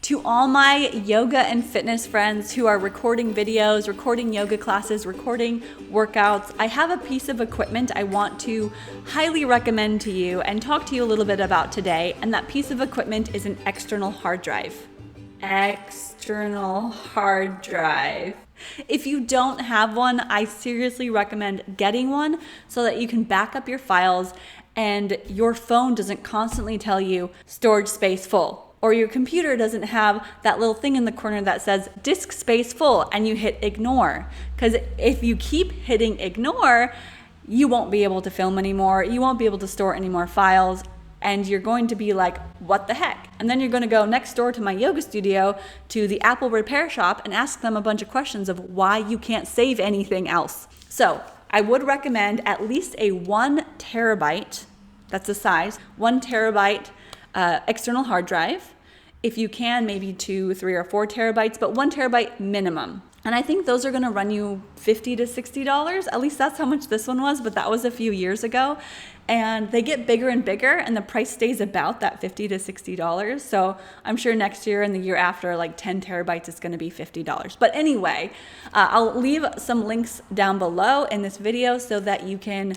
To all my yoga and fitness friends who are recording videos, recording yoga classes, recording workouts, I have a piece of equipment I want to highly recommend to you and talk to you a little bit about today. And that piece of equipment is an external hard drive. External hard drive. If you don't have one, I seriously recommend getting one so that you can back up your files and your phone doesn't constantly tell you storage space full. Or your computer doesn't have that little thing in the corner that says disk space full and you hit ignore. Because if you keep hitting ignore, you won't be able to film anymore. You won't be able to store any more files. And you're going to be like, what the heck? And then you're going to go next door to my yoga studio to the Apple repair shop and ask them a bunch of questions of why you can't save anything else. So I would recommend at least a 1 terabyte, that's the size, 1 terabyte external hard drive. If you can, maybe 2, 3, or 4 terabytes, but 1 terabyte minimum. And I think those are gonna run you $50 to $60. At least that's how much this one was, but that was a few years ago. And they get bigger and bigger, and the price stays about that $50 to $60. So I'm sure next year and the year after, like 10 terabytes is gonna be $50. But anyway, I'll leave some links down below in this video so that you can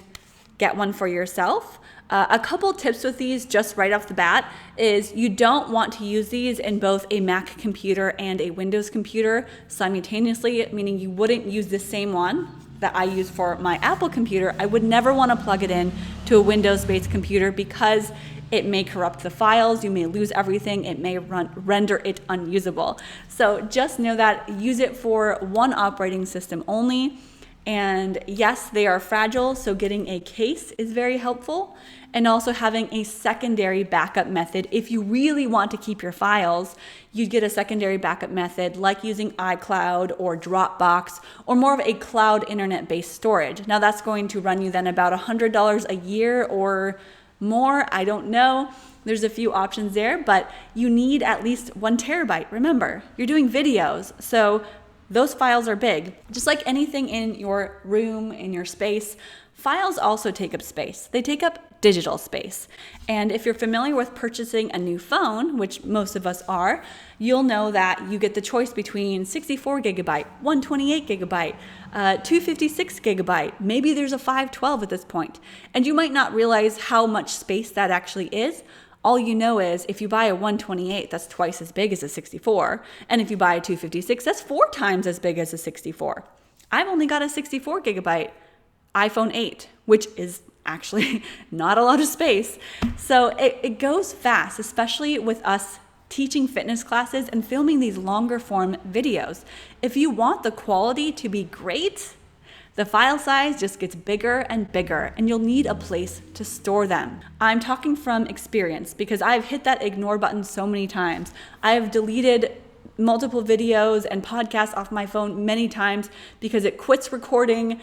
get one for yourself. A couple tips with these just right off the bat is you don't want to use these in both a Mac computer and a Windows computer simultaneously, meaning you wouldn't use the same one that I use for my Apple computer. I would never want to plug it in to a Windows-based computer because it may corrupt the files, you may lose everything, it may render it unusable. So just know that, use it for one operating system only. And yes, they are fragile, so getting a case is very helpful. And also having a secondary backup method. If you really want to keep your files, you get a secondary backup method like using iCloud or Dropbox or more of a cloud internet-based storage. Now that's going to run you then about $100 a year or more, I don't know. There's a few options there, but you need at least 1 terabyte. Remember, you're doing videos, so those files are big. Just like anything in your room, in your space, files also take up space. They take up digital space. And if you're familiar with purchasing a new phone, which most of us are, you'll know that you get the choice between 64 gigabyte, 128 gigabyte, 256 gigabyte, maybe there's a 512 at this point. And you might not realize how much space that actually is. All you know is if you buy a 128, that's twice as big as a 64. And if you buy a 256, that's 4 times as big as a 64. I've only got a 64 gigabyte iPhone 8, which is actually not a lot of space. So it goes fast, especially with us teaching fitness classes and filming these longer form videos. If you want the quality to be great, the file size just gets bigger and bigger, and you'll need a place to store them. I'm talking from experience because I've hit that ignore button so many times. I've deleted multiple videos and podcasts off my phone many times because it quits recording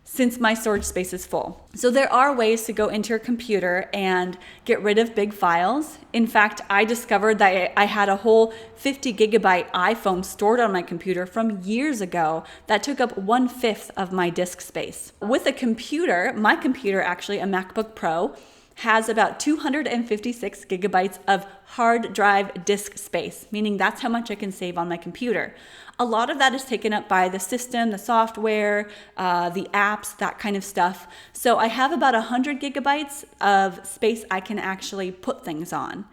since my storage space is full. So there are ways to go into your computer and get rid of big files. In fact, I discovered that I had a whole 50 gigabyte iPhone stored on my computer from years ago that took up 1/5 of my disk space. With a computer, my computer actually, a MacBook Pro, has about 256 gigabytes of hard drive disk space, meaning that's how much I can save on my computer. A lot of that is taken up by the system, the software, the apps, that kind of stuff. So I have about 100 gigabytes of space I can actually put things on.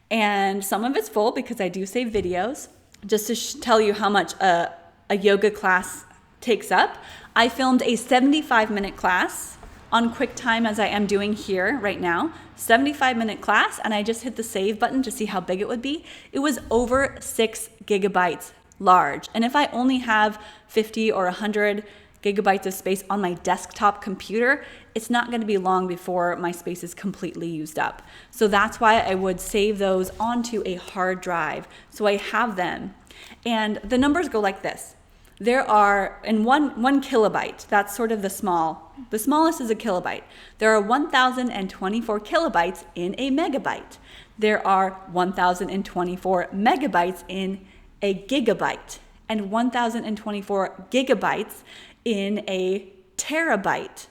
And some of it's full because I do save videos. Just to tell you how much a yoga class takes up, I filmed a 75-minute class on QuickTime as I am doing here right now. 75-minute class, and I just hit the save button to see how big it would be. It was over 6 gigabytes large. And if I only have 50 or 100 gigabytes of space on my desktop computer, it's not going to be long before my space is completely used up. So that's why I would save those onto a hard drive so I have them. And the numbers go like this. There are, in one kilobyte, that's sort of the smallest is a kilobyte. There are 1,024 kilobytes in a megabyte. There are 1,024 megabytes in a gigabyte, and 1,024 gigabytes in a terabyte.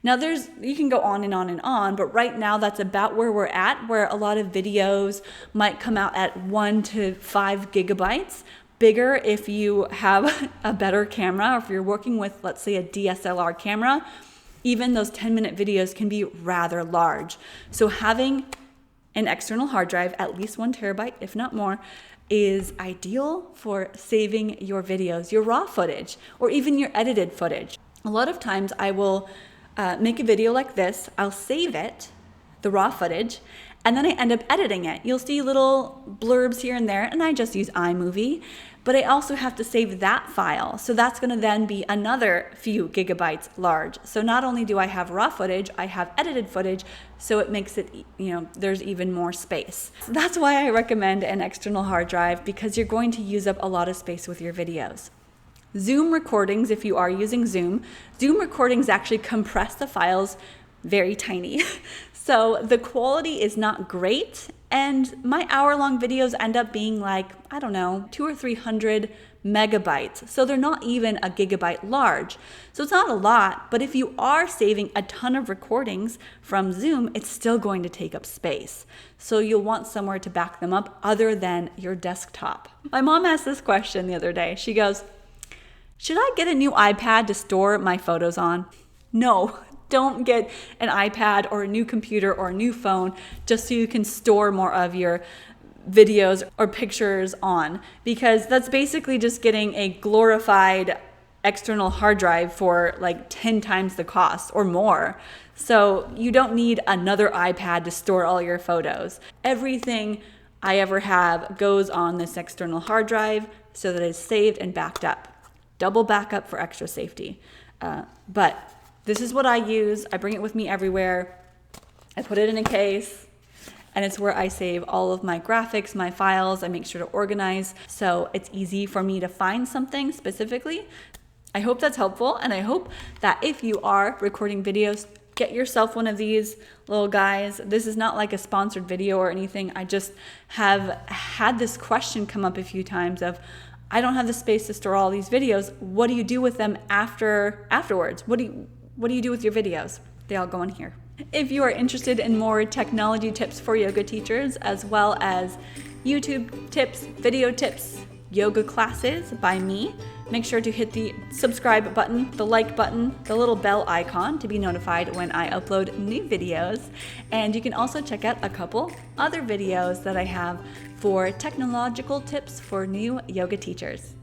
Now you can go on and on and on, but right now that's about where we're at, where a lot of videos might come out at 1 to 5 gigabytes. Bigger if you have a better camera, or if you're working with, let's say, a DSLR camera, even those 10-minute videos can be rather large. So having an external hard drive, at least 1 terabyte, if not more, is ideal for saving your videos, your raw footage, or even your edited footage. A lot of times I will make a video like this, I'll save it, the raw footage, and then I end up editing it. You'll see little blurbs here and there, and I just use iMovie, but I also have to save that file. So that's gonna then be another few gigabytes large. So not only do I have raw footage, I have edited footage, so it makes it, there's even more space. That's why I recommend an external hard drive, because you're going to use up a lot of space with your videos. Zoom recordings, if you are using Zoom recordings actually compress the files very tiny. So the quality is not great, and my hour-long videos end up being like, 200 or 300 megabytes. So they're not even a gigabyte large. So it's not a lot, but if you are saving a ton of recordings from Zoom, it's still going to take up space. So you'll want somewhere to back them up other than your desktop. My mom asked this question the other day. She goes, should I get a new iPad to store my photos on? No. Don't get an iPad or a new computer or a new phone just so you can store more of your videos or pictures on, because that's basically just getting a glorified external hard drive for like 10 times the cost or more. So you don't need another iPad to store all your photos. Everything I ever have goes on this external hard drive so that it's saved and backed up. Double backup for extra safety. But this is what I use. I bring it with me everywhere. I put it in a case, and it's where I save all of my graphics, my files. I make sure to organize so it's easy for me to find something specifically. I hope that's helpful, and I hope that if you are recording videos, get yourself one of these little guys. This is not like a sponsored video or anything. I just have had this question come up a few times of, I don't have the space to store all these videos. What do you do with them afterwards? What do you do with your videos? They all go in here. If you are interested in more technology tips for yoga teachers, as well as YouTube tips, video tips, yoga classes by me, make sure to hit the subscribe button, the like button, the little bell icon to be notified when I upload new videos. And you can also check out a couple other videos that I have for technological tips for new yoga teachers.